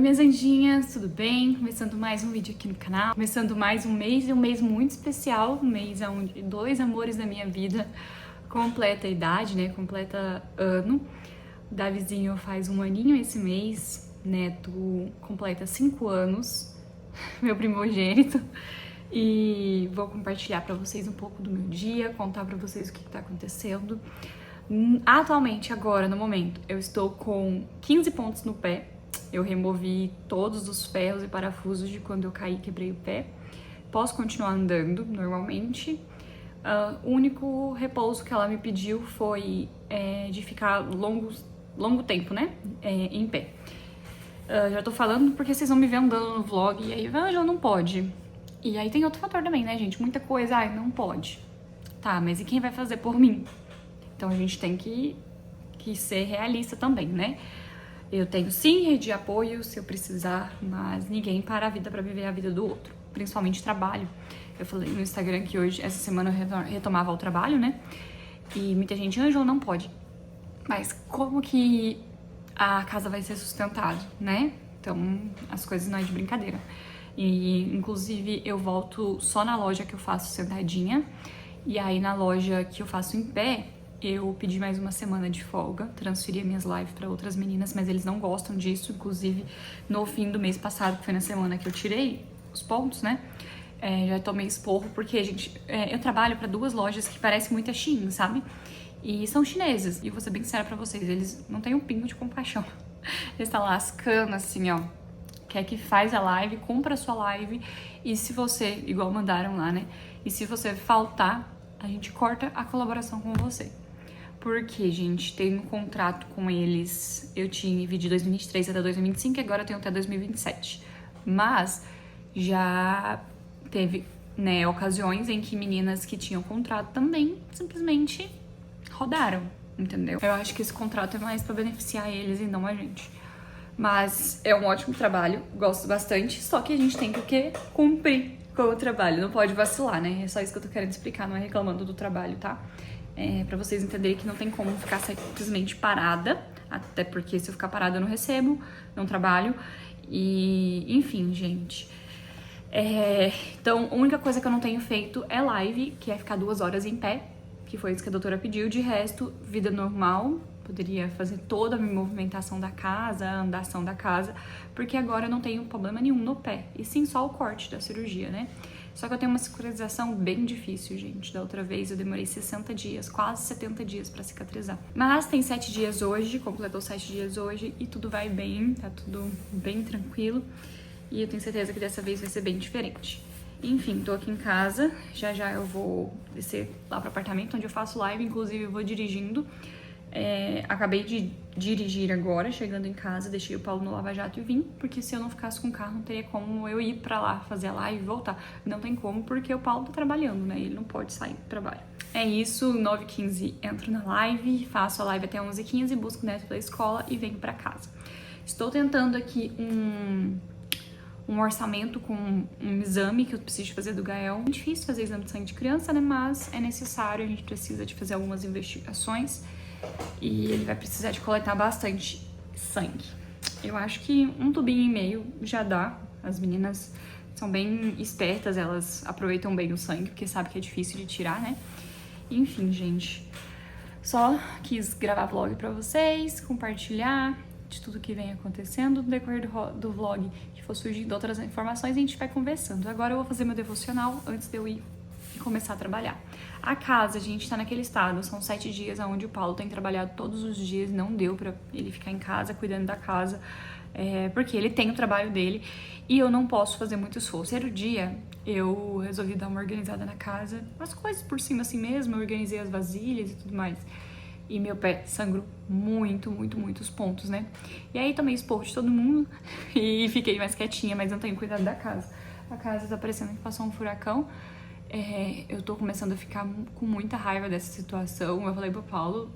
Minhas anjinhas, tudo bem? Começando mais um vídeo aqui no canal, começando mais um mês, e um mês muito especial, um mês onde dois amores da minha vida completa a idade, né? Completa ano. O Davizinho faz um aninho esse mês, Neto completa 5 anos, meu primogênito. E vou compartilhar pra vocês um pouco do meu dia, contar pra vocês o que tá acontecendo. Atualmente, agora, no momento, eu estou com 15 pontos no pé. Eu removi todos os ferros e parafusos de quando eu caí e quebrei o pé. Posso continuar andando normalmente. O único repouso que ela me pediu foi de ficar longo tempo, né? Em pé. Já tô falando porque vocês vão me ver andando no vlog e aí, já não pode. E aí tem outro fator também, né, gente? Muita coisa, não pode. Tá, mas e quem vai fazer por mim? Então a gente tem que ser realista também, né? Eu tenho sim rede de apoio se eu precisar, mas ninguém para a vida para viver a vida do outro, principalmente trabalho. Eu falei no Instagram que hoje, essa semana eu retomava o trabalho, né? E muita gente, Ângela, não pode. Mas como que a casa vai ser sustentada, né? Então as coisas não é de brincadeira. E inclusive eu volto só na loja que eu faço sentadinha, e aí na loja que eu faço em pé, eu pedi mais uma semana de folga, transferi minhas lives para outras meninas, mas eles não gostam disso. Inclusive, no fim do mês passado, que foi na semana que eu tirei os pontos, né? Já tomei esporro, porque, gente, eu trabalho para 2 lojas que parecem muito a Shein, sabe? E são chineses. E vou ser bem sincera pra vocês, eles não têm um pingo de compaixão. Eles estão lascando, assim, ó. Quer que faz a live, compra a sua live. E se você, igual mandaram lá, né? E se você faltar, a gente corta a colaboração com você. Porque, gente, tem um contrato com eles, eu tive de 2023 até 2025 e agora eu tenho até 2027. Mas já teve, né, ocasiões em que meninas que tinham contrato também simplesmente rodaram, entendeu? Eu acho que esse contrato é mais pra beneficiar eles e não a gente. Mas é um ótimo trabalho, gosto bastante, só que a gente tem que o quê? Cumprir com o trabalho, não pode vacilar, né? É só isso que eu tô querendo explicar, não é reclamando do trabalho, tá? Pra vocês entenderem que não tem como ficar simplesmente parada, até porque se eu ficar parada eu não recebo, não trabalho, e enfim, gente. Então, a única coisa que eu não tenho feito é live, que é ficar 2 horas em pé, que foi isso que a doutora pediu. De resto, vida normal, poderia fazer toda a minha movimentação da casa, a andação da casa, porque agora eu não tenho problema nenhum no pé, e sim só o corte da cirurgia, né? Só que eu tenho uma cicatrização bem difícil, gente. Da outra vez eu demorei 60 dias, quase 70 dias pra cicatrizar. Mas tem 7 dias hoje, completou 7 dias hoje e tudo vai bem, tá tudo bem tranquilo. E eu tenho certeza que dessa vez vai ser bem diferente. Enfim, tô aqui em casa, já eu vou descer lá pro apartamento onde eu faço live, inclusive eu vou dirigindo. Acabei de dirigir agora, chegando em casa, deixei o Paulo no Lava Jato e vim, porque se eu não ficasse com o carro, não teria como eu ir pra lá, fazer a live e voltar. Não tem como, porque o Paulo tá trabalhando, né? Ele não pode sair do trabalho. É isso, 9h15 entro na live, faço a live até 11h15, busco o Neto da escola e venho pra casa. Estou tentando aqui um orçamento com um exame que eu preciso fazer do Gael. É difícil fazer exame de sangue de criança, né? Mas é necessário, a gente precisa de fazer algumas investigações. E ele vai precisar de coletar bastante sangue. Eu acho que 1,5 tubinho já dá. As meninas são bem espertas, elas aproveitam bem o sangue, porque sabem que é difícil de tirar, né? Enfim, gente. Só quis gravar vlog pra vocês, compartilhar de tudo que vem acontecendo. No decorrer do vlog, que for surgindo outras informações, a gente vai conversando. Agora eu vou fazer meu devocional antes de eu ir e começar a trabalhar. A casa, a gente tá naquele estado, são 7 dias onde o Paulo tem trabalhado todos os dias, não deu pra ele ficar em casa, cuidando da casa, porque ele tem o trabalho dele e eu não posso fazer muito esforço. Era o dia, eu resolvi dar uma organizada na casa, as coisas por cima assim mesmo, eu organizei as vasilhas e tudo mais. E meu pé sangrou muitos pontos, né? E aí tomei esporro de todo mundo e fiquei mais quietinha, mas não tenho cuidado da casa. A casa tá parecendo que passou um furacão. Eu tô começando a ficar com muita raiva dessa situação. Eu falei pro Paulo,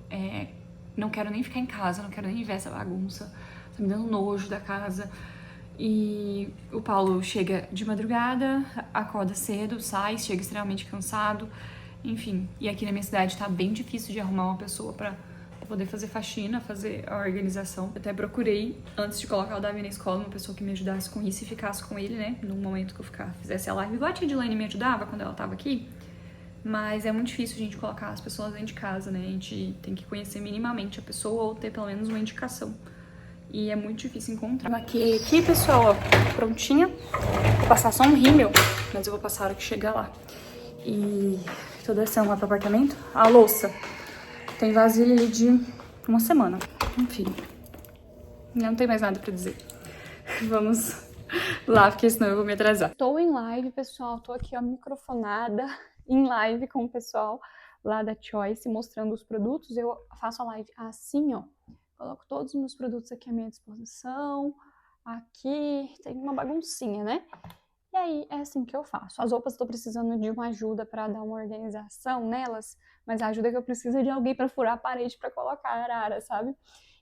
não quero nem ficar em casa, não quero nem ver essa bagunça. Tá me dando nojo da casa. E o Paulo chega de madrugada, acorda cedo, sai, chega extremamente cansado. Enfim, e aqui na minha cidade tá bem difícil de arrumar uma pessoa pra pra poder fazer faxina, fazer a organização. Eu até procurei, antes de colocar o Davi na escola, uma pessoa que me ajudasse com isso e ficasse com ele, né? No momento que eu fizesse a live. Igual a tia Dilane me ajudava quando ela tava aqui. Mas é muito difícil a gente colocar as pessoas dentro de casa, né? A gente tem que conhecer minimamente a pessoa ou ter pelo menos uma indicação. E é muito difícil encontrar. Maquiei aqui, pessoal, ó, prontinha. Vou passar só um rímel, mas eu vou passar a hora que chegar lá. E tô descendo lá pro apartamento. A louça tem vasilha ali de uma semana. Enfim, não tem mais nada pra dizer. Vamos lá, porque senão eu vou me atrasar. Estou em live, pessoal. Tô aqui, ó, microfonada, em live com o pessoal lá da Choice, mostrando os produtos. Eu faço a live assim, ó. Coloco todos os meus produtos aqui à minha disposição. Aqui tem uma baguncinha, né? E aí é assim que eu faço. As roupas eu tô precisando de uma ajuda pra dar uma organização nelas, mas a ajuda que eu preciso é de alguém pra furar a parede pra colocar a arara, sabe?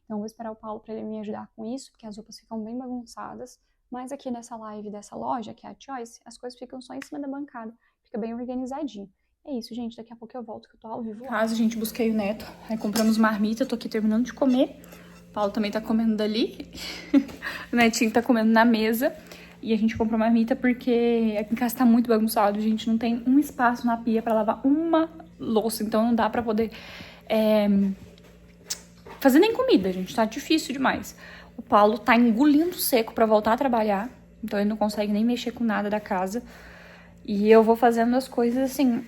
Então eu vou esperar o Paulo pra ele me ajudar com isso, porque as roupas ficam bem bagunçadas. Mas aqui nessa live dessa loja, que é a Choice, as coisas ficam só em cima da bancada. Fica bem organizadinho. É isso, gente. Daqui a pouco eu volto, que eu tô ao vivo. Caso, gente, busquei o Neto. Aí compramos marmita, eu tô aqui terminando de comer. O Paulo também tá comendo dali. O Netinho tá comendo na mesa. E a gente comprou marmita porque aqui em casa tá muito bagunçado. A gente não tem um espaço na pia pra lavar uma louça. Então não dá pra poder fazer nem comida, gente. Tá difícil demais. O Paulo tá engolindo seco pra voltar a trabalhar. Então ele não consegue nem mexer com nada da casa. E eu vou fazendo as coisas assim,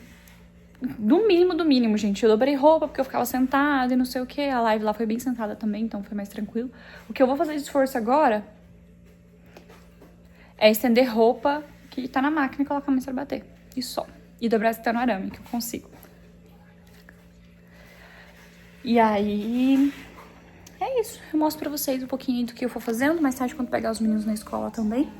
do mínimo, gente. Eu dobrei roupa porque eu ficava sentada e não sei o que. A live lá foi bem sentada também, então foi mais tranquilo. O que eu vou fazer de esforço agora é estender roupa que tá na máquina e colocar a mesa pra bater. E só. E dobrar esse tá no arame, que eu consigo. E aí... é isso. Eu mostro pra vocês um pouquinho do que eu for fazendo. Mais tarde, quando pegar os meninos na escola também,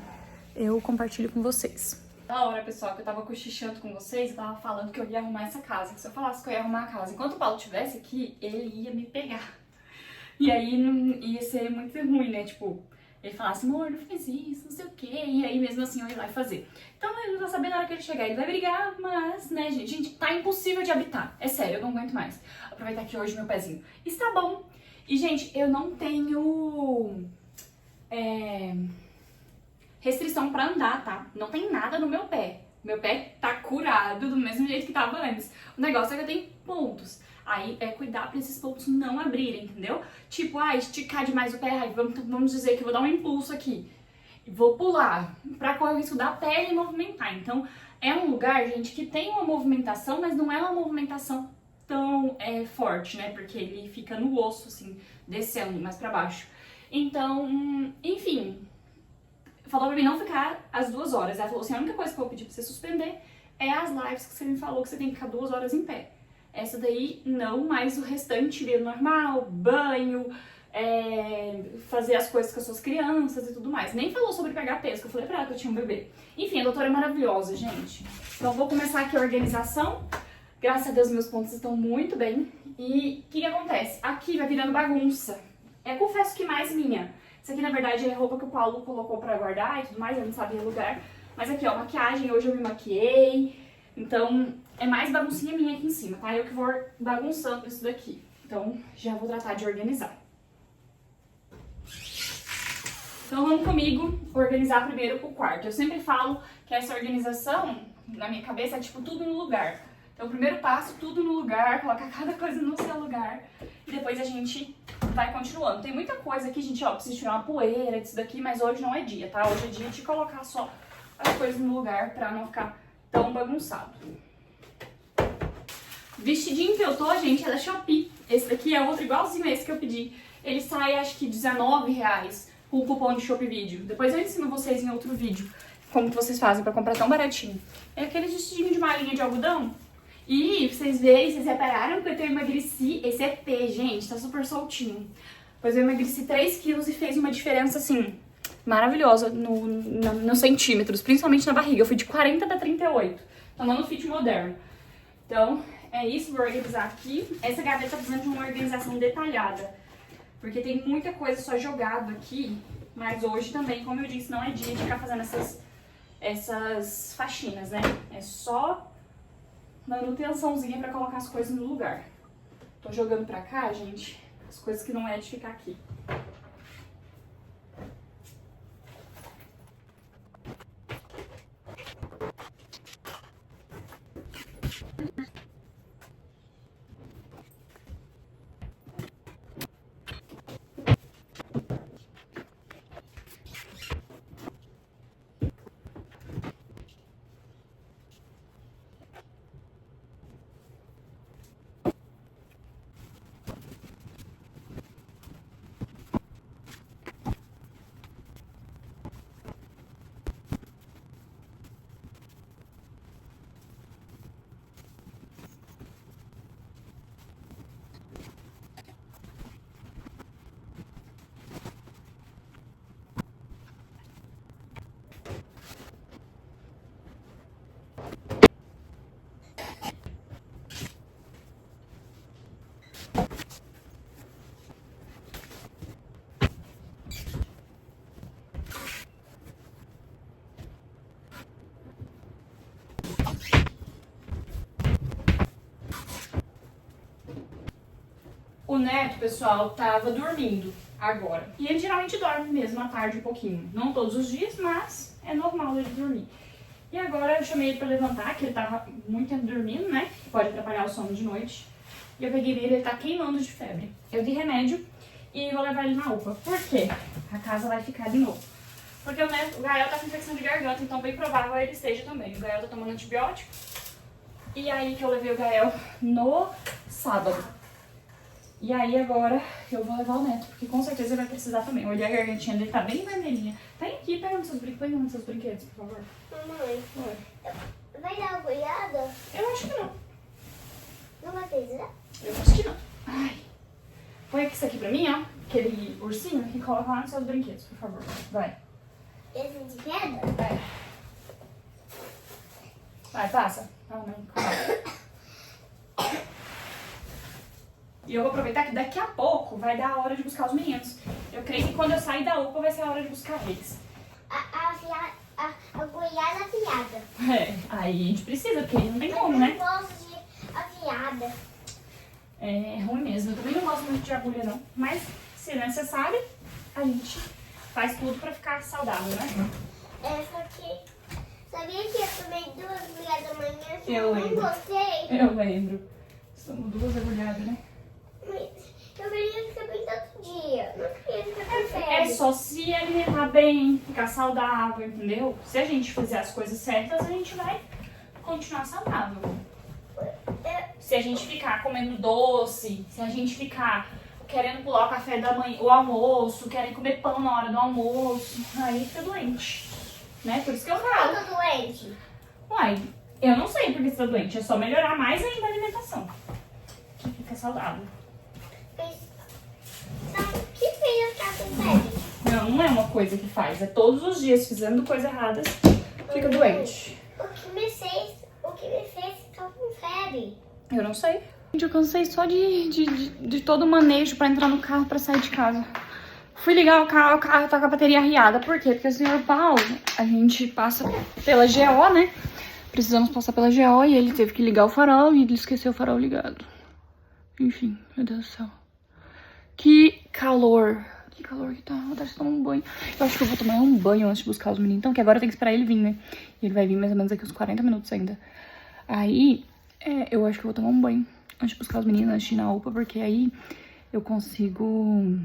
eu compartilho com vocês. Na hora, pessoal, que eu tava cochichando com vocês, eu tava falando que eu ia arrumar essa casa. Que se eu falasse que eu ia arrumar a casa enquanto o Paulo estivesse aqui, ele ia me pegar. E aí não ia ser muito ruim, né? Tipo, ele falasse, amor, não faz isso, não sei o quê. E aí mesmo assim eu ia lá e fazer. Então ele não vai saber na hora que ele chegar. Ele vai brigar, mas, né, gente? Gente, tá impossível de habitar. É sério, eu não aguento mais. Aproveitar aqui hoje meu pezinho está bom. E, gente, eu não tenho... restrição pra andar, tá? Não tem nada no meu pé. Meu pé tá curado do mesmo jeito que tava antes. O negócio é que eu tenho pontos. Aí é cuidar pra esses pontos não abrirem, entendeu? Tipo, esticar demais o pé, vamos dizer que eu vou dar um impulso aqui. Vou pular pra correr o risco da pele movimentar. Então, é um lugar, gente, que tem uma movimentação, mas não é uma movimentação tão forte, né? Porque ele fica no osso, assim, descendo mais pra baixo. Então, enfim... falou pra mim não ficar as 2 horas. Ela falou assim, a única coisa que eu vou pedir pra você suspender é as lives que você me falou que você tem que ficar 2 horas em pé. Essa daí não, mas o restante vida normal, banho, fazer as coisas com as suas crianças e tudo mais. Nem falou sobre pegar peso, que eu falei pra ela que eu tinha um bebê. Enfim, a doutora é maravilhosa, gente. Então vou começar aqui a organização. Graças a Deus meus pontos estão muito bem. E o que acontece? Aqui vai virando bagunça. Confesso que mais minha. Isso aqui, na verdade, é roupa que o Paulo colocou pra guardar e tudo mais, eu não sabia o lugar. Mas aqui, ó, maquiagem, hoje eu me maquiei. Então, é mais baguncinha minha aqui em cima, tá? Eu que vou bagunçando isso daqui. Então, já vou tratar de organizar. Então, vamos comigo organizar primeiro o quarto. Eu sempre falo que essa organização, na minha cabeça, é tipo tudo no lugar. Então, o primeiro passo, tudo no lugar, colocar cada coisa no seu lugar. E depois a gente vai continuando. Tem muita coisa aqui, gente, ó, preciso tirar uma poeira disso daqui, mas hoje não é dia, tá? Hoje é dia de colocar só as coisas no lugar pra não ficar tão bagunçado. Vestidinho que eu tô, gente, é da Shopee. Esse daqui é outro igualzinho a esse que eu pedi. Ele sai, acho que R$19 com o cupom de Shopee Vídeo. Depois eu ensino vocês em outro vídeo como que vocês fazem pra comprar tão baratinho. É aquele vestidinho de malinha de algodão. E vocês verem, vocês repararam que eu emagreci, esse é P, gente, tá super soltinho. Pois eu emagreci 3 quilos e fez uma diferença, assim, maravilhosa nos centímetros, principalmente na barriga. Eu fui de 40 pra 38, tomando fit moderno. Então, é isso, vou organizar aqui. Essa gaveta tá precisando de uma organização detalhada, porque tem muita coisa só jogada aqui, mas hoje também, como eu disse, não é dia de ficar fazendo essas faxinas, né? É só... manutençãozinha pra colocar as coisas no lugar. Tô jogando pra cá, gente, As coisas que não é de ficar aqui. O Neto, pessoal, tava dormindo agora. E ele geralmente dorme mesmo à tarde um pouquinho. Não todos os dias, mas é normal ele dormir. E agora eu chamei ele pra levantar, que ele tava muito tempo dormindo, né? Pode atrapalhar o sono de noite. E eu peguei ele tá queimando de febre. Eu dei remédio e vou levar ele na UPA. Por quê? A casa vai ficar de novo. Porque o Gael tá com infecção de garganta, então bem provável ele esteja também. O Gael tá tomando antibiótico. E aí que eu levei o Gael no sábado. E aí agora eu vou levar o Neto, porque com certeza ele vai precisar também. Olha a gargantinha dele, tá bem vermelhinha. Vem aqui pegando seus brinquedos, por favor. Mamãe, Oi. vai dar uma olhada? Eu acho que não. Não vai precisar? Eu acho que não. Ai. Põe isso aqui pra mim, ó. Aquele ursinho que coloca lá nos seus brinquedos, por favor. Vai. Esse de pedra? Vai. Vai, passa. Ah, não, calma. E eu vou aproveitar que daqui a pouco vai dar a hora de buscar os meninos. Eu creio que quando eu sair da UPA vai ser a hora de buscar eles. A goiada afiada. É, aí a gente precisa, porque não tem como, Eu né? não gosto de afiada. É ruim mesmo. Eu também não gosto muito de agulha, não. Mas, se necessário, a gente faz tudo pra ficar saudável, né? É, só que... Sabia que eu tomei 2 agulhadas amanhã que Eu eu não lembro. gostei? Eu lembro. Somos 2 agulhadas, né? Mas eu queria ficar bem todo dia. Não queria ficar com febre. É só se alimentar bem, ficar saudável, entendeu? Se a gente fizer as coisas certas, a gente vai continuar saudável. Se a gente ficar comendo doce, se a gente ficar querendo pular o café da manhã, o almoço, querendo comer pão na hora do almoço, aí fica doente, né? Por isso que eu falo. Eu tô doente. Uai, eu não sei porque você tá doente, é só melhorar mais ainda a alimentação, que fica saudável. Então, o que fez eu ficar com febre? Não, não é uma coisa que faz, é todos os dias fazendo coisa errada, fica doente. O que me fez ficar com febre? Eu não sei. Gente, eu cansei só de todo o manejo pra entrar no carro pra sair de casa. Fui ligar o carro tá com a bateria arriada. Por quê? Porque o senhor Paulo, a gente passa pela GO, né? Precisamos passar pela GO e ele teve que ligar o farol e ele esqueceu o farol ligado. Enfim, meu Deus do céu. Que calor. Que calor que tá. Vontade de tomar um banho. Eu acho que eu vou tomar um banho antes de buscar os meninos. Então, que agora eu tenho que esperar ele vir, né? E ele vai vir mais ou menos daqui uns 40 minutos ainda. Aí, eu acho que eu vou tomar um banho antes de buscar os meninos, antes de ir na UPA, porque aí eu consigo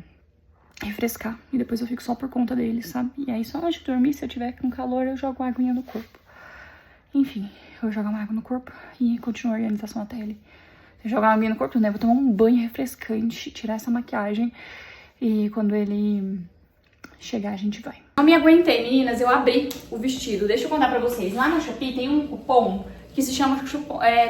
refrescar. E depois eu fico só por conta deles, sabe? E aí, só antes de dormir, se eu tiver com calor, eu jogo uma aguinha no corpo. Enfim, eu vou jogar uma água no corpo e continuo a organização até ele. Se eu jogar uma aguinha no corpo, né? Eu vou tomar um banho refrescante, tirar essa maquiagem. E quando ele chegar, a gente vai. Não me aguentei, meninas. Eu abri o vestido. Deixa eu contar pra vocês. Lá no Shopee tem um cupom que se chama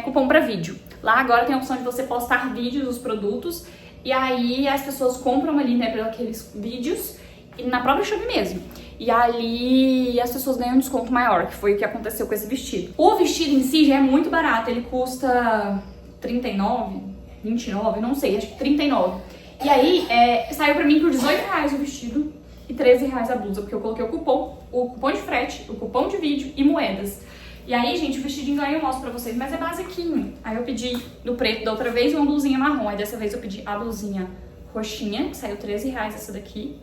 cupom pra vídeo. Lá agora tem a opção de você postar vídeos dos produtos. E aí as pessoas compram ali, né, pelos aqueles vídeos. E na própria Shopee mesmo. E ali as pessoas ganham um desconto maior, que foi o que aconteceu com esse vestido. O vestido em si já é muito barato. Ele custa 39, 29, não sei, acho que 39. E aí, saiu pra mim por R$18 o vestido e R$13 a blusa, porque eu coloquei o cupom de frete, o cupom de vídeo e moedas. E aí, gente, o vestidinho aí eu mostro pra vocês, mas é basiquinho. Aí eu pedi no preto da outra vez uma blusinha marrom, aí dessa vez eu pedi a blusinha roxinha, que saiu R$13 essa daqui.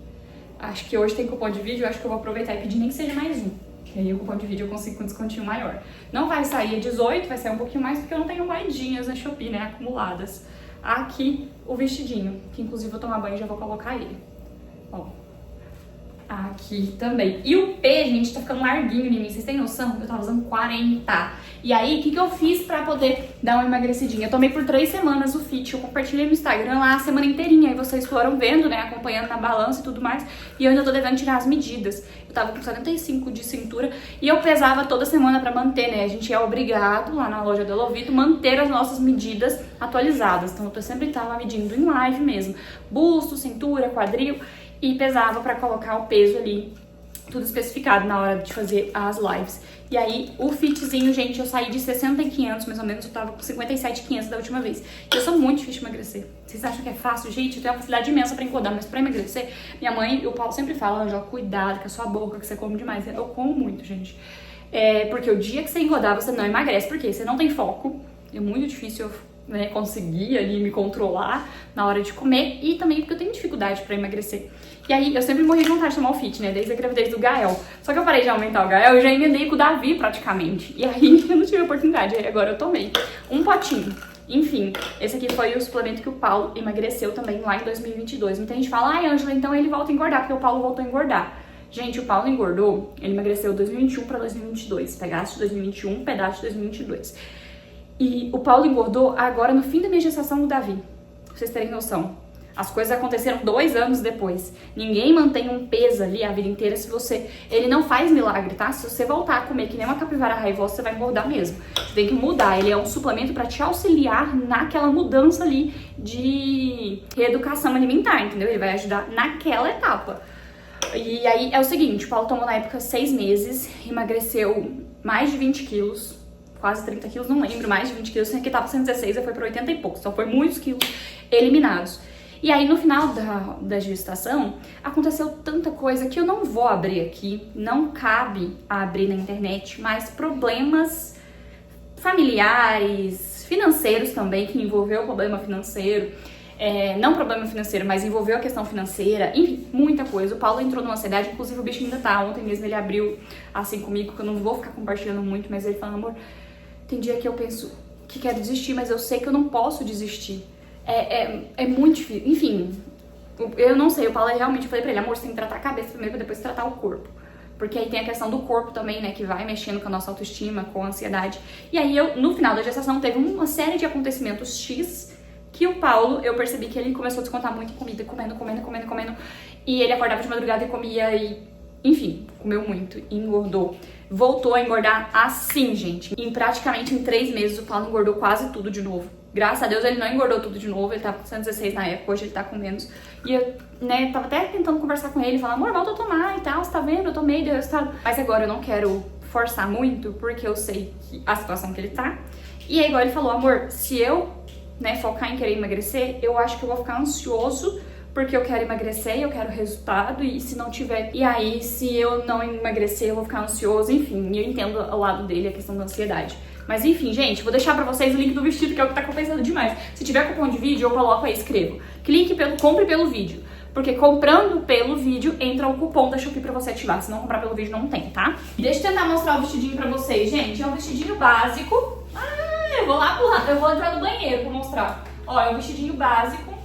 Acho que hoje tem cupom de vídeo, eu acho que eu vou aproveitar e pedir nem que seja mais um. Que aí o cupom de vídeo eu consigo com um descontinho maior. Não vai sair a 18, vai sair um pouquinho mais, porque eu não tenho moedinhas na Shopee, né, acumuladas. Aqui o vestidinho, que inclusive eu vou tomar banho e já vou colocar ele. Ó. Aqui também. E o P, gente, tá ficando larguinho em mim. Vocês têm noção? Eu tava usando 40. E aí, o que eu fiz pra poder dar uma emagrecidinha? Eu tomei por 3 semanas o Fit. Eu compartilhei no Instagram lá a semana inteirinha. Aí vocês foram vendo, né? Acompanhando na balança e tudo mais. E eu ainda tô devendo tirar as medidas. Eu tava com 75 de cintura. E eu pesava toda semana pra manter, né? A gente é obrigado, lá na loja da Lovito, manter as nossas medidas atualizadas. Então eu sempre tava medindo em live mesmo. Busto, cintura, quadril. E pesava pra colocar o peso ali, tudo especificado na hora de fazer as lives. E aí, o fitzinho, gente, eu saí de 60,500, mais ou menos, eu tava com 57,500 da última vez. E eu sou muito difícil de emagrecer. Vocês acham que é fácil? Gente, eu tenho uma facilidade imensa pra engordar, mas pra emagrecer, minha mãe e o Paulo sempre falam, já cuidado com a sua boca, que você come demais. Eu como muito, gente. Porque o dia que você engordar, você não emagrece, porque você não tem foco. É muito difícil eu conseguir ali me controlar na hora de comer, e também porque eu tenho dificuldade pra emagrecer. E aí, eu sempre morri de vontade de tomar o Fit, né, desde a gravidez do Gael. Só que eu parei de aumentar o Gael e já emendei com o Davi, praticamente. E aí, eu não tive oportunidade, aí agora eu tomei um potinho. Enfim, esse aqui foi o suplemento que o Paulo emagreceu também lá em 2022. Muita gente fala, ai, Ângela, então ele volta a engordar, porque o Paulo voltou a engordar. Gente, o Paulo engordou, ele emagreceu 2021 pra 2022. Pedaço de 2021, pedaço de 2022. E o Paulo engordou agora no fim da minha gestação do Davi. Pra vocês terem noção. As coisas aconteceram 2 anos depois. Ninguém mantém um peso ali a vida inteira se você... Ele não faz milagre, tá? Se você voltar a comer que nem uma capivara raivosa, você vai engordar mesmo. Você tem que mudar. Ele é um suplemento pra te auxiliar naquela mudança ali de reeducação alimentar, entendeu? Ele vai ajudar naquela etapa. E aí é o seguinte, o Paulo tomou na época 6 meses, emagreceu mais de 20 quilos. Quase 30 quilos, não lembro, mais de 20 quilos, que tava 116, aí foi pra 80 e poucos, então foi muitos quilos eliminados. E aí no final da gestação, aconteceu tanta coisa que eu não vou abrir aqui, não cabe abrir na internet, mas problemas familiares, financeiros também, que envolveu o problema financeiro, não problema financeiro, mas envolveu a questão financeira, enfim, muita coisa. O Paulo entrou numa ansiedade, inclusive o bicho ainda tá, ontem mesmo ele abriu assim comigo, que eu não vou ficar compartilhando muito, mas ele falando, amor, tem dia que eu penso que quero desistir, mas eu sei que eu não posso desistir. É muito difícil. Enfim, eu não sei. O Paulo realmente, eu falei pra ele, amor, você tem que tratar a cabeça primeiro pra depois tratar o corpo. Porque aí tem a questão do corpo também, né, que vai mexendo com a nossa autoestima, com a ansiedade. E aí no final da gestação, teve uma série de acontecimentos X que o Paulo, eu percebi que ele começou a descontar muito em comida, comendo. E ele acordava de madrugada e comia e... Enfim, comeu muito, engordou. Voltou a engordar assim, gente. Praticamente em 3 meses o Paulo engordou quase tudo de novo. Graças a Deus ele não engordou tudo de novo, ele tava com 116 na época, hoje ele tá com menos. E eu, né, tava até tentando conversar com ele, falar, amor, volta a tomar e tal, você tá vendo? Eu tomei, deu resultado. Mas agora eu não quero forçar muito, porque eu sei a situação que ele tá. E aí igual ele falou, amor, se eu, né, focar em querer emagrecer, eu acho que eu vou ficar ansioso, porque eu quero emagrecer, eu quero resultado, e se não tiver... E aí, se eu não emagrecer, eu vou ficar ansioso, enfim, eu entendo ao lado dele a questão da ansiedade. Mas enfim, gente, vou deixar pra vocês o link do vestido, que é o que tá compensando demais. Se tiver cupom de vídeo, eu coloco aí, escrevo. Compre pelo vídeo, porque comprando pelo vídeo, entra o cupom da Shopee pra você ativar. Se não comprar pelo vídeo, não tem, tá? Deixa eu tentar mostrar o vestidinho pra vocês, gente. É um vestidinho básico. Eu vou entrar no banheiro pra mostrar. Ó, é um vestidinho básico.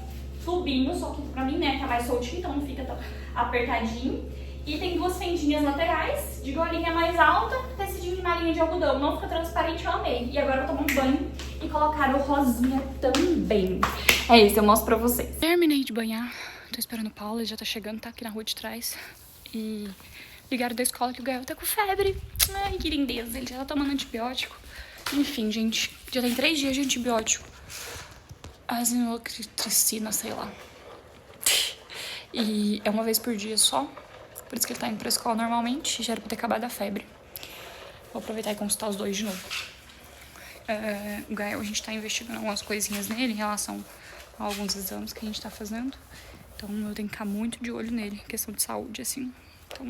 Tubinho, só que pra mim, né, tá mais soltinho, então não fica tão apertadinho. E tem 2 fendinhas laterais, de golinha mais alta, tecidinho de malinha de algodão. Não fica transparente, eu amei. E agora eu vou tomar um banho e colocar o rosinha também. É isso, eu mostro pra vocês. Terminei de banhar, tô esperando o Paulo, ele já tá chegando, tá aqui na rua de trás. E ligaram da escola que o Gael tá com febre. Ai, que lindeza, ele já tá tomando antibiótico. Enfim, gente, já tem 3 dias de antibiótico. Azilotricina, sei lá. E é uma vez por dia só. Por isso que ele tá indo pra escola normalmente. Já era pra ter acabado a febre. Vou aproveitar e consultar os 2 de novo. O Gael, a gente tá investigando algumas coisinhas nele em relação a alguns exames que a gente tá fazendo. Então eu tenho que ficar muito de olho nele. Questão de saúde, assim. Então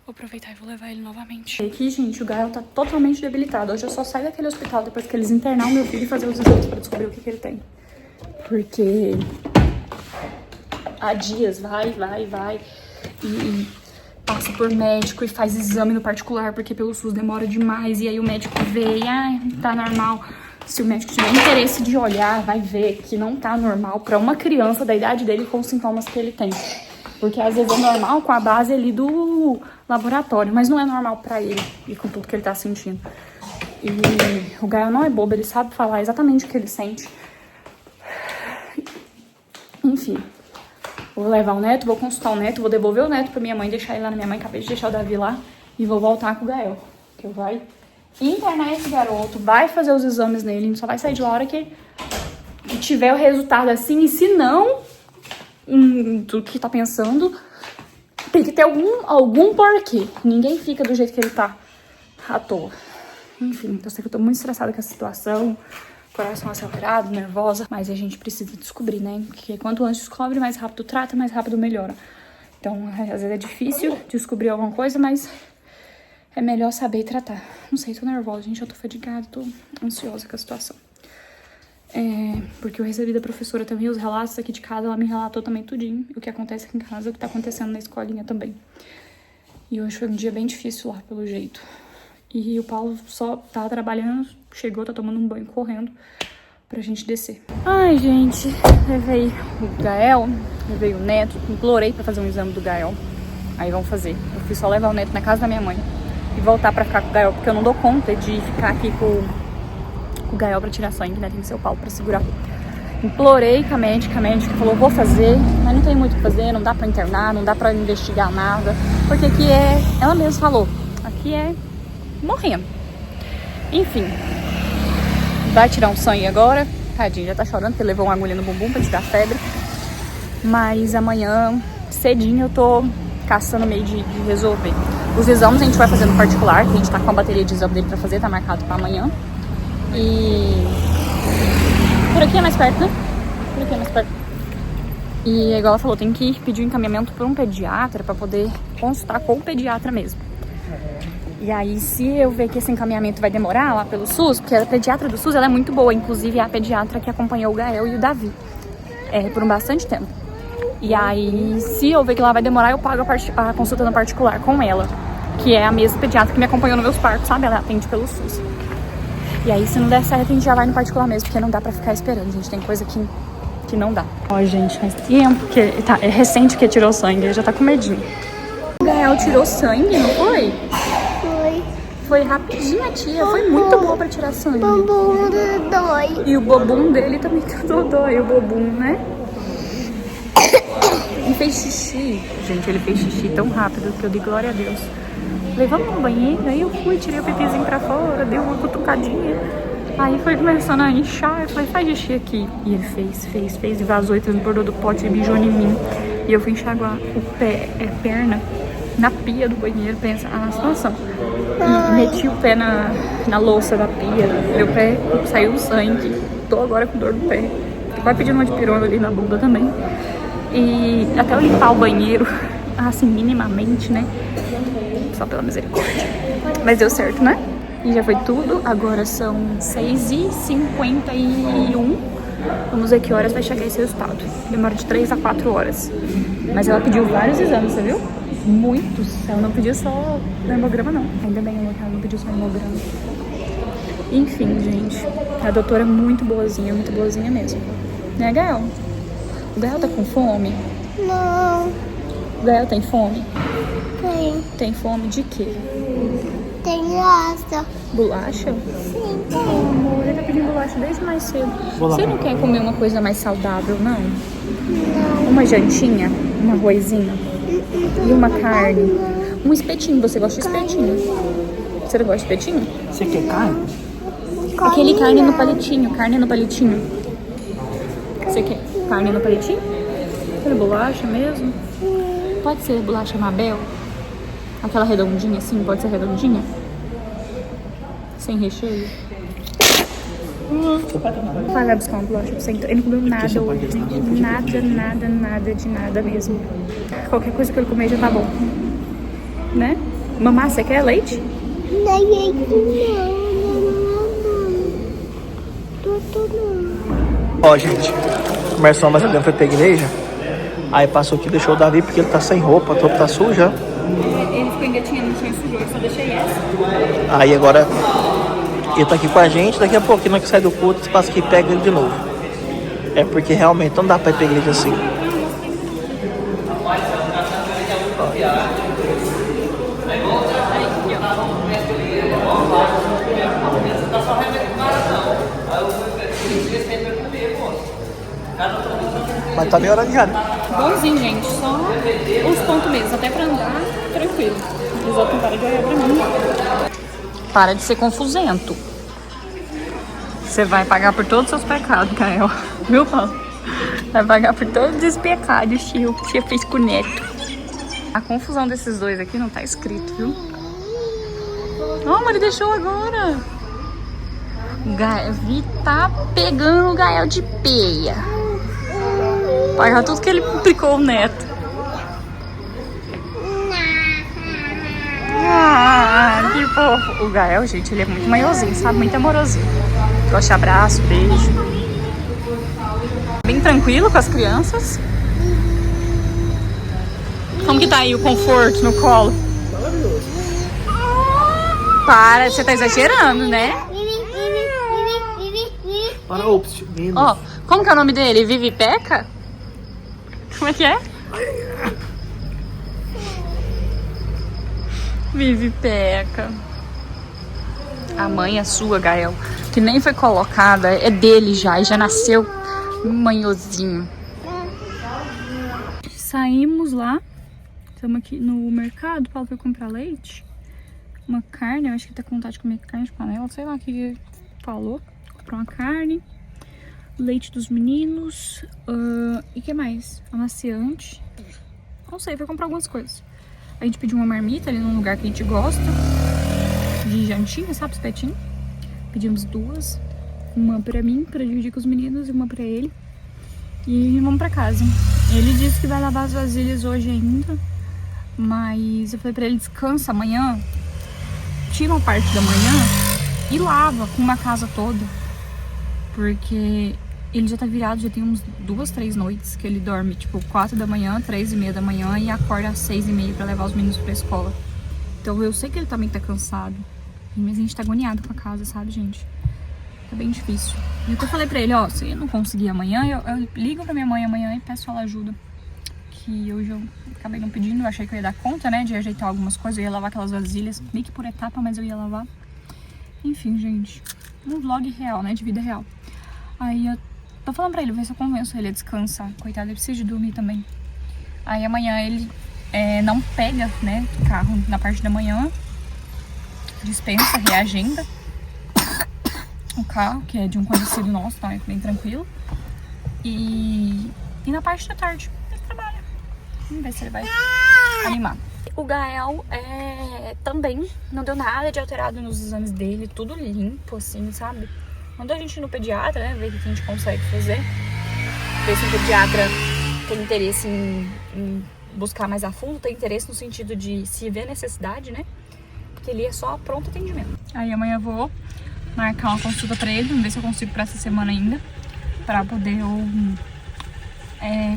vou aproveitar e vou levar ele novamente. Aqui, gente, o Gael tá totalmente debilitado. Hoje eu só saio daquele hospital depois que eles internam o meu filho e fazer os exames pra descobrir o que ele tem. Porque há dias, vai. E passa por médico e faz exame no particular, porque pelo SUS demora demais. E aí o médico vê e, tá normal. Se o médico tiver interesse de olhar, vai ver que não tá normal pra uma criança da idade dele com os sintomas que ele tem. Porque às vezes é normal com a base ali do laboratório, mas não é normal pra ele e com tudo que ele tá sentindo. E o Gael não é bobo, ele sabe falar exatamente o que ele sente. Enfim, vou levar o neto, vou consultar o neto, vou devolver o neto pra minha mãe, deixar ele lá na minha mãe. Acabei de deixar o Davi lá e vou voltar com o Gael, que eu vai internar esse garoto, vai fazer os exames nele, ele só vai sair de hora que tiver o resultado assim. E se não, tudo que tá pensando, tem que ter algum porquê. Ninguém fica do jeito que ele tá à toa. Enfim, eu sei que eu tô muito estressada com essa situação, coração acelerado, nervosa, mas a gente precisa descobrir, né? Porque quanto antes descobre, mais rápido trata, mais rápido melhora. Então, às vezes é difícil descobrir alguma coisa, mas é melhor saber e tratar. Não sei, tô nervosa, gente, eu tô fadigada, tô ansiosa com a situação. Porque eu recebi da professora também os relatos aqui de casa, ela me relatou também tudinho, o que acontece aqui em casa, o que tá acontecendo na escolinha também. E hoje foi um dia bem difícil lá, pelo jeito. E o Paulo só tava trabalhando, chegou, tá tomando um banho correndo pra gente descer. Ai, gente, levei o Gael, levei o Neto, implorei pra fazer um exame do Gael. Aí vamos fazer. Eu fui só levar o Neto na casa da minha mãe e voltar pra ficar com o Gael, porque eu não dou conta de ficar aqui com o Gael pra tirar sangue, né? Tem que ser o Paulo pra segurar. Implorei com a médica falou, vou fazer, mas não tem muito o que fazer, não dá pra internar, não dá pra investigar nada, porque aqui ela mesma falou, aqui é morrendo. Enfim, vai tirar um sangue agora, tadinho, já tá chorando porque levou uma agulha no bumbum pra tirar febre, mas amanhã cedinho eu tô caçando meio de resolver. Os exames a gente vai fazer no particular, que a gente tá com a bateria de exame dele pra fazer, tá marcado pra amanhã. E por aqui é mais perto, né? Por aqui é mais perto. E igual ela falou, tem que pedir um encaminhamento por um pediatra pra poder consultar com o pediatra mesmo. E aí, se eu ver que esse encaminhamento vai demorar lá pelo SUS, porque a pediatra do SUS ela é muito boa, inclusive é a pediatra que acompanhou o Gael e o Davi por bastante tempo. E aí, se eu ver que lá vai demorar, eu pago a consulta no particular com ela, que é a mesma pediatra que me acompanhou nos meus partos, sabe? Ela atende pelo SUS. E aí, se não der certo, a gente já vai no particular mesmo, porque não dá pra ficar esperando, gente. Tem coisa que não dá. Ó, gente, faz tempo que... é recente que tirou sangue, ele já tá com medinho. O Gael tirou sangue, não foi? Foi rapidinho, a tia. Foi muito boa pra tirar sangue. O bumbum dói. E o bobum dele também dói, o bobum, né? Ele fez xixi. Gente, ele fez xixi tão rápido que eu dei glória a Deus. Falei, vamos no banheiro. Aí eu fui, tirei o pipizinho pra fora, dei uma cutucadinha. Aí foi começando a inchar. Eu falei, faz xixi aqui. E ele fez. E vazou e transbordou do pote e mijou em mim. E eu fui enxaguar o pé, perna, na pia do banheiro, pensa a situação. E meti o pé na louça da pia, meu pé saiu sangue, tô agora com dor no pé. Vai pedindo uma de pirona ali na bunda também. E até eu limpar o banheiro, assim, minimamente, né? Só pela misericórdia. Mas deu certo, né? E já foi tudo, agora são 6h51. Vamos ver que horas vai chegar esse resultado. Demora de 3 a 4 horas. Mas ela pediu vários exames, você viu? Muitos. Ela não pediu só hemograma, não. Ainda bem que ela não pediu só hemograma. Enfim, gente. A doutora é muito boazinha mesmo. Né, Gael? O Gael tá com fome? Não. O Gael tem fome? Tem. Tem fome de quê? Tem graça. Bolacha? Sim, tem. Amor, ele tá pedindo bolacha desde mais cedo. Você não quer comer uma coisa mais saudável, não? Não. Uma jantinha? Um arrozinho? E uma carne? Um espetinho. Você gosta de espetinho? Você não gosta de espetinho? Você quer carne? Aquele carne no palitinho. Carne no palitinho. Você quer carne no palitinho? Aquela bolacha mesmo? Pode ser bolacha Mabel? Aquela redondinha assim? Pode ser redondinha? Sem recheio? Vai lá buscar uma bolacha pra você então. Ele não comeu nada hoje, gente. Nada mesmo. Qualquer coisa que ele comer já tá bom. Né? Mamá, você quer leite? Ó, gente, começou a nossa foi pra igreja. Aí passou aqui, deixou o Davi porque ele tá sem roupa, a roupa tá suja. Ele ficou engatinhando, não tinha sujou, eu só deixei essa. Aí agora ele tá aqui com a gente, daqui a pouquinho, na que sai do culto, esse passa aqui e pega ele de novo. É porque realmente não dá pra ir pra igreja assim. Mas tá meio horário já, né? Bonzinho, gente, só os pontos mesmo, até pra andar, tranquilo. Eles vão parar de olhar pra mim. Para de ser confusento. Você vai pagar por todos os seus pecados, Kael. Viu, Paulo? Vai pagar por todos os pecados, tio, que você fez com o neto. A confusão desses dois aqui não tá escrito, viu? Oh, mas ele deixou agora. O Gavi tá pegando o Gael de peia. Pagar tudo que ele implicou o neto. Ah, que fofo. O Gael, gente, ele é muito maiorzinho, sabe? Muito amorosinho. Gosta de abraço, beijo. Bem tranquilo com as crianças. Como que tá aí o conforto no colo? Maravilhoso. Para, você tá exagerando, né? Para, ops, Ó, como que é o nome dele? Vivi Peca? Como é que é? Vivi Peca. A mãe é sua, Gael, que nem foi colocada, é dele já, e já nasceu manhozinho. Saímos lá, estamos aqui no mercado, o Paulo foi comprar leite, uma carne, eu acho que tá com vontade de comer carne de panela, sei lá o que ele falou. Comprou uma carne, leite dos meninos, e o que mais? Amaciante, não sei, foi comprar algumas coisas. A gente pediu uma marmita ali num lugar que a gente gosta, de jantinha, sabe, os petinhos. Pedimos duas, uma pra mim, pra dividir com os meninos, e uma pra ele. E vamos pra casa. Ele disse que vai lavar as vasilhas hoje ainda, mas eu falei pra ele, descansa amanhã, tira uma parte da manhã e lava com uma casa toda. Porque ele já tá virado, já tem uns 2, 3 noites que ele dorme, tipo, 4 da manhã, 3:30 da manhã e acorda às 6:30 pra levar os meninos pra escola. Então eu sei que ele também tá cansado, mas a gente tá agoniado com a casa, sabe, gente? Tá bem difícil. E eu falei pra ele, ó, se eu não conseguir amanhã, eu ligo pra minha mãe amanhã e peço ela ajuda. Que hoje eu acabei não pedindo, eu achei que eu ia dar conta, né, de ajeitar algumas coisas, eu ia lavar aquelas vasilhas, meio que por etapa, mas eu ia lavar. Enfim, gente, um vlog real, né, de vida real. Aí eu tô falando pra ele, ver se eu convenço ele a descansar. Coitado, ele precisa de dormir também. Aí amanhã ele não pega, né, carro na parte da manhã. Dispensa, reagenda o carro, que é de um conhecido nosso, então é bem tranquilo. E na parte da tarde ele trabalha. Vamos ver se ele vai animar. O Gael também não deu nada de alterado nos exames dele, tudo limpo, assim, sabe? Mandou a gente ir no pediatra, né, ver o que a gente consegue fazer. Ver se o pediatra tem interesse em buscar mais a fundo, tem interesse no sentido de se ver necessidade, né? Porque ele é só pronto atendimento. Aí amanhã eu vou marcar uma consulta pra ele, vamos ver se eu consigo pra essa semana ainda, pra poder eu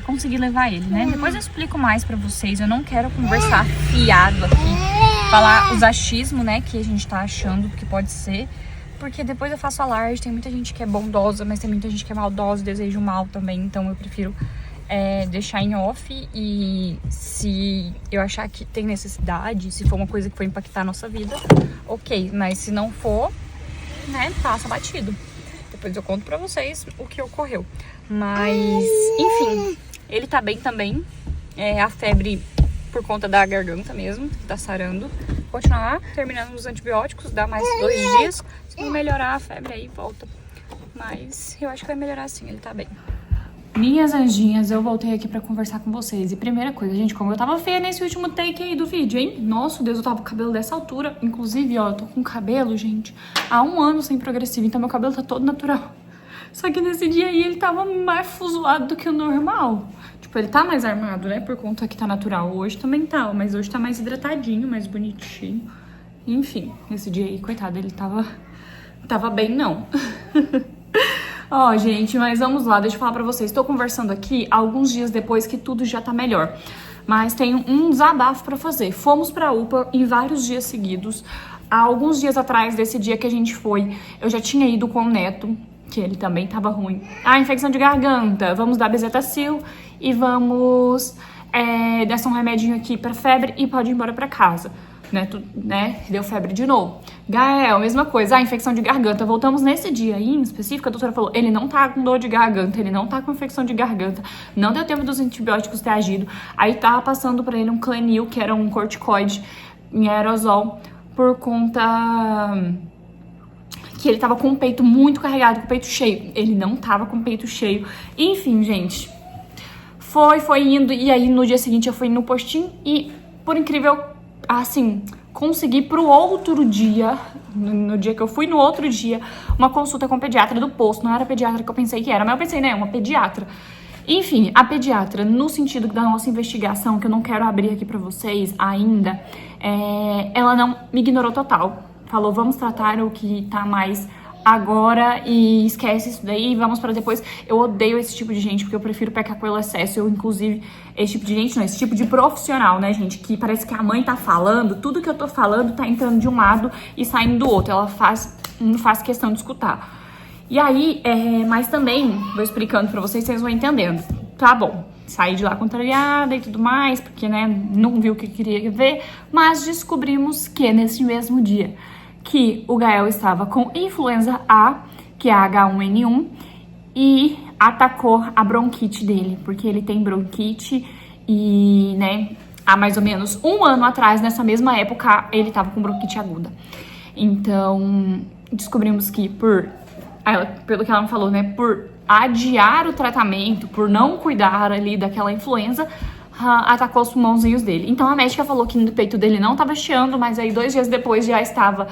conseguir levar ele, né? Depois eu explico mais pra vocês, eu não quero conversar fiado aqui, falar os achismos, né, que a gente tá achando que pode ser, porque depois eu faço alarde, tem muita gente que é bondosa, mas tem muita gente que é maldosa, deseja o mal também, então eu prefiro deixar em off, e se eu achar que tem necessidade, se for uma coisa que for impactar a nossa vida, ok, mas se não for, né, passa batido. Depois eu conto pra vocês o que ocorreu. Mas, enfim, ele tá bem também. A febre por conta da garganta mesmo, que tá sarando. Continuar terminando os antibióticos, dá mais 2 dias. Se não melhorar a febre aí, volta. Mas eu acho que vai melhorar sim, ele tá bem. Minhas anjinhas, eu voltei aqui pra conversar com vocês. E primeira coisa, gente, como eu tava feia nesse último take aí do vídeo, hein? Nossa, Deus, eu tava com o cabelo dessa altura. Inclusive, ó, eu tô com cabelo, gente, há 1 ano sem progressivo. Então meu cabelo tá todo natural. Só que nesse dia aí ele tava mais fuzoado do que o normal. Tipo, ele tá mais armado, né? Por conta que tá natural. Hoje também tá, mas hoje tá mais hidratadinho, mais bonitinho. Enfim, nesse dia aí, coitado, ele tava bem não. Ó, gente, mas vamos lá, deixa eu falar pra vocês. Tô conversando aqui alguns dias depois que tudo já tá melhor. Mas tenho um desabafo pra fazer. Fomos pra UPA em vários dias seguidos. Há alguns dias atrás desse dia que a gente foi, eu já tinha ido com o Neto, que ele também tava ruim. Ah, infecção de garganta, vamos dar Bezetacil e vamos dar um remedinho aqui pra febre e pode ir embora pra casa. Neto, né, deu febre de novo. Gael, mesma coisa, infecção de garganta. Voltamos nesse dia aí, em específico, a doutora falou, ele não tá com dor de garganta, ele não tá com infecção de garganta, não deu tempo dos antibióticos ter agido. Aí tava passando pra ele um Clenil, que era um corticoide em aerosol, por conta que ele tava com o peito muito carregado, com o peito cheio. Ele não tava com o peito cheio. Enfim, gente, foi indo, e aí no dia seguinte eu fui no postinho e, por incrível, assim, consegui pro outro dia, no dia que eu fui no outro dia, uma consulta com o pediatra do posto. Não era a pediatra que eu pensei que era, mas eu pensei, né, uma pediatra. Enfim, a pediatra, no sentido da nossa investigação, que eu não quero abrir aqui pra vocês ainda, ela não me ignorou total. Falou, vamos tratar o que tá mais agora e esquece isso daí, vamos pra depois. Eu odeio esse tipo de gente, porque eu prefiro pecar pelo excesso. Eu, inclusive, esse tipo de gente, não, esse tipo de profissional, né, gente, que parece que a mãe tá falando, tudo que eu tô falando tá entrando de um lado e saindo do outro. Ela não faz questão de escutar. E aí, mas também, vou explicando pra vocês, vocês vão entendendo. Tá bom, saí de lá contrariada e tudo mais, porque, né, não vi o que queria ver, mas descobrimos que nesse mesmo dia que o Gael estava com influenza A, que é a H1N1, e atacou a bronquite dele, porque ele tem bronquite e, né, há mais ou menos um ano atrás, nessa mesma época, ele estava com bronquite aguda. Então, descobrimos que pelo que ela me falou, né, por adiar o tratamento, por não cuidar ali daquela influenza, atacou os pulmãozinhos dele. Então a médica falou que no peito dele não estava chiando, mas aí 2 dias depois já estava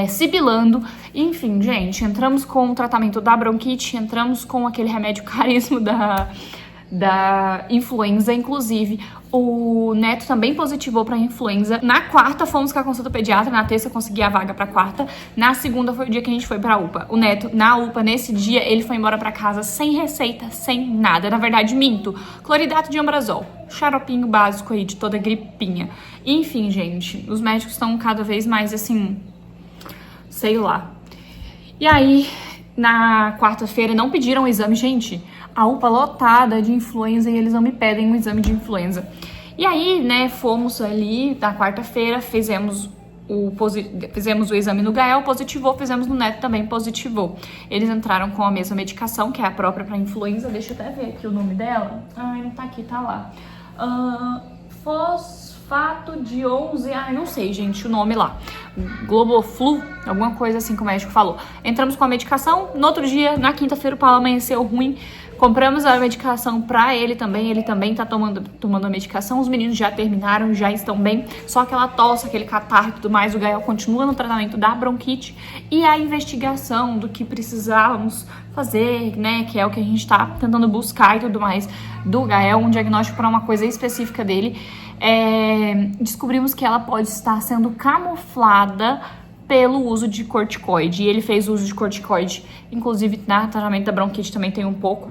sibilando. Enfim, gente, entramos com o tratamento da bronquite, entramos com aquele remédio caríssimo da influenza. Inclusive, o Neto também positivou pra influenza. Na quarta fomos com a consulta pediatra, na terça eu consegui a vaga pra quarta, na segunda foi o dia que a gente foi pra UPA. O Neto, na UPA, nesse dia, ele foi embora pra casa sem receita, sem nada. Na verdade, minto, cloridato de ambrazol, xaropinho básico aí de toda gripinha. Enfim, gente, os médicos estão cada vez mais assim, sei lá. E aí, na quarta-feira, não pediram o exame, gente. A UPA lotada de influenza e eles não me pedem um exame de influenza. E aí, né, fomos ali na quarta-feira, fizemos o exame no Gael, positivou, fizemos no Neto também, positivou. Eles entraram com a mesma medicação, que é a própria para influenza. Deixa eu até ver aqui o nome dela. Ai, não tá aqui, tá lá. Fosfato de 11, não sei, gente, o nome lá. Globoflu, alguma coisa assim que o médico falou. Entramos com a medicação, no outro dia, na quinta-feira, o Paulo amanheceu ruim. Compramos a medicação pra ele também tá tomando a medicação. Os meninos já terminaram, já estão bem. Só aquela tosse, aquele catarro e tudo mais, o Gael continua no tratamento da bronquite. E a investigação do que precisávamos fazer, né, que é o que a gente tá tentando buscar e tudo mais, do Gael, um diagnóstico para uma coisa específica dele. Descobrimos que ela pode estar sendo camuflada pelo uso de corticoide. E ele fez uso de corticoide, inclusive no tratamento da bronquite também tem um pouco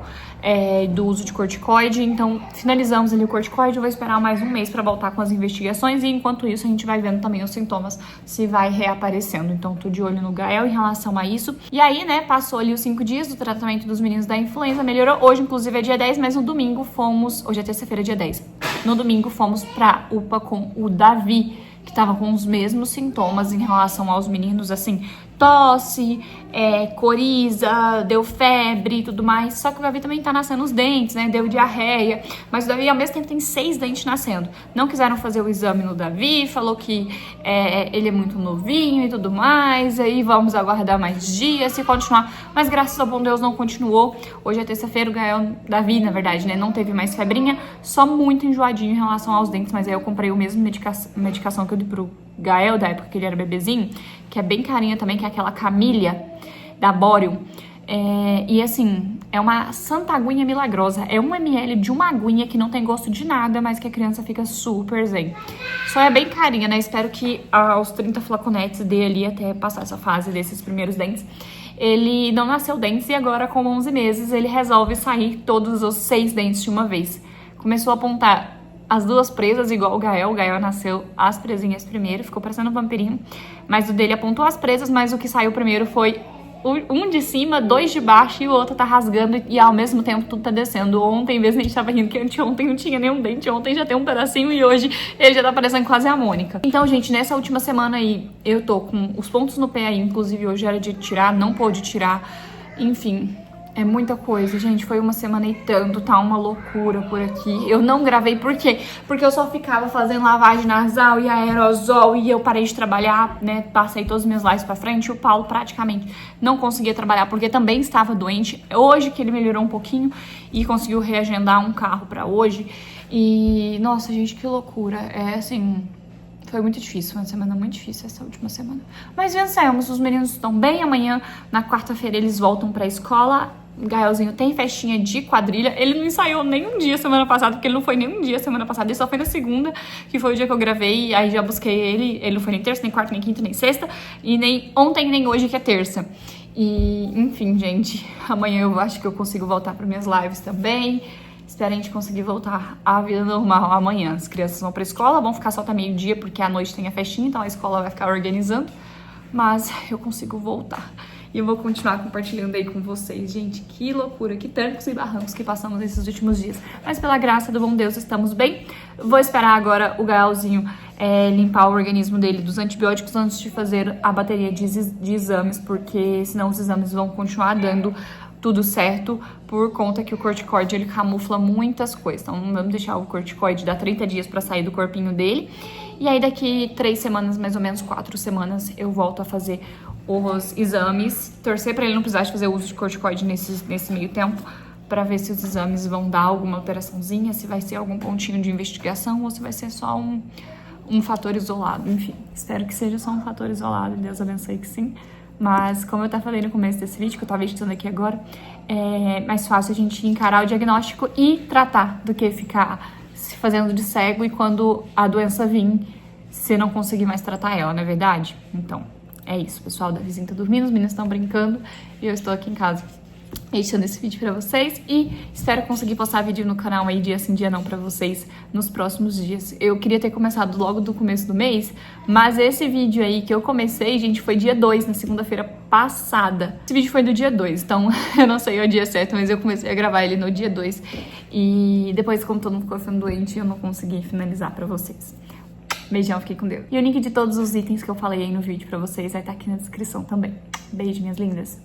do uso de corticoide. Então finalizamos ali o corticoide. Eu vou esperar mais um mês para voltar com as investigações e enquanto isso a gente vai vendo também os sintomas, se vai reaparecendo. Então tô de olho no Gael em relação a isso. E aí, né, passou ali os 5 dias do tratamento dos meninos da influenza, melhorou. Hoje inclusive é dia 10, mas no domingo fomos, hoje é terça-feira, dia 10. No domingo fomos pra UPA com o Davi, que tava com os mesmos sintomas em relação aos meninos, assim, tosse, coriza, deu febre e tudo mais. Só que o Davi também tá nascendo os dentes, né? Deu diarreia. Mas o Davi, ao mesmo tempo, tem 6 dentes nascendo. Não quiseram fazer o exame no Davi, falou que ele é muito novinho e tudo mais. Aí vamos aguardar mais dias se continuar. Mas graças ao bom Deus não continuou. Hoje é terça-feira, o Davi, na verdade, né? Não teve mais febrinha, só muito enjoadinho em relação aos dentes. Mas aí eu comprei o mesmo medicação que eu dei pro Gael, da época que ele era bebezinho, que é bem carinha também, que é aquela Camilha da Bório. E assim, é uma santa aguinha milagrosa. É 1 ml de uma aguinha que não tem gosto de nada, mas que a criança fica super zen. Só é bem carinha, né? Espero que aos 30 flaconetes dê ali até passar essa fase desses primeiros dentes. ele não nasceu dentes e agora com 11 meses ele resolve sair todos os 6 dentes de uma vez. Começou a apontar as 2 presas igual o Gael nasceu as presinhas primeiro, ficou parecendo um vampirinho, mas o dele apontou as presas, mas o que saiu primeiro foi um de cima, 2 de baixo e o outro tá rasgando e ao mesmo tempo tudo tá descendo. Ontem mesmo a gente tava rindo que anteontem não tinha nenhum dente, ontem já tem um pedacinho e hoje ele já tá parecendo quase a Mônica. Então, gente, nessa última semana aí eu tô com os pontos no pé aí, inclusive hoje era de tirar, não pôde tirar, enfim... É muita coisa, gente. Foi uma semana e tanto, tá uma loucura por aqui. Eu não gravei, por quê? Porque eu só ficava fazendo lavagem nasal e aerosol e eu parei de trabalhar, né? Passei todos os meus lives pra frente e o Paulo praticamente não conseguia trabalhar porque também estava doente. Hoje que ele melhorou um pouquinho e conseguiu reagendar um carro pra hoje. E, nossa, gente, que loucura. É assim... Foi muito difícil, foi uma semana muito difícil essa última semana. Mas vencemos, os meninos estão bem. Amanhã, na quarta-feira, eles voltam pra escola. O Gaelzinho tem festinha de quadrilha. Ele não ensaiou nem um dia semana passada, porque ele não foi nem um dia semana passada. Ele só foi na segunda, que foi o dia que eu gravei. Aí já busquei ele. Ele não foi nem terça, nem quarta, nem quinta, nem sexta. E nem ontem, nem hoje, que é terça. E, enfim, gente. Amanhã eu acho que eu consigo voltar para minhas lives também. Espero a gente conseguir voltar à vida normal amanhã. As crianças vão pra escola, vão ficar só até meio-dia, porque à noite tem a festinha, então a escola vai ficar organizando. Mas eu consigo voltar. E eu vou continuar compartilhando aí com vocês. Gente, que loucura, que trancos e barrancos que passamos nesses últimos dias. Mas pela graça do bom Deus, estamos bem. Vou esperar agora o Gaelzinho limpar o organismo dele dos antibióticos antes de fazer a bateria de exames, porque senão os exames vão continuar dando tudo certo, por conta que o corticoide ele camufla muitas coisas. Então vamos deixar o corticoide dar 30 dias para sair do corpinho dele. E aí daqui 3 semanas, mais ou menos 4 semanas, eu volto a fazer os exames. Torcer para ele não precisar de fazer uso de corticoide nesse meio tempo, para ver se os exames vão dar alguma alteraçãozinha, se vai ser algum pontinho de investigação ou se vai ser só um fator isolado. Enfim, espero que seja só um fator isolado, Deus abençoe que sim. Mas, como eu falei no começo desse vídeo, que eu tava editando aqui agora, é mais fácil a gente encarar o diagnóstico e tratar do que ficar se fazendo de cego e quando a doença vir, você não conseguir mais tratar ela, não é verdade? Então, é isso, pessoal. Da vizinha tá dormindo, os meninos estão brincando e eu estou aqui em casa editando esse vídeo pra vocês e espero conseguir postar vídeo no canal aí dia sim, dia não pra vocês nos próximos dias. Eu queria ter começado logo do começo do mês, mas esse vídeo aí que eu comecei, gente, foi dia 2, na segunda-feira passada. Esse vídeo foi do dia 2, então eu não sei o dia certo, mas eu comecei a gravar ele no dia 2 e depois, como todo mundo ficou ficando doente, eu não consegui finalizar pra vocês. Beijão, fiquei com Deus. E o link de todos os itens que eu falei aí no vídeo pra vocês vai estar aqui na descrição também. Beijo, minhas lindas.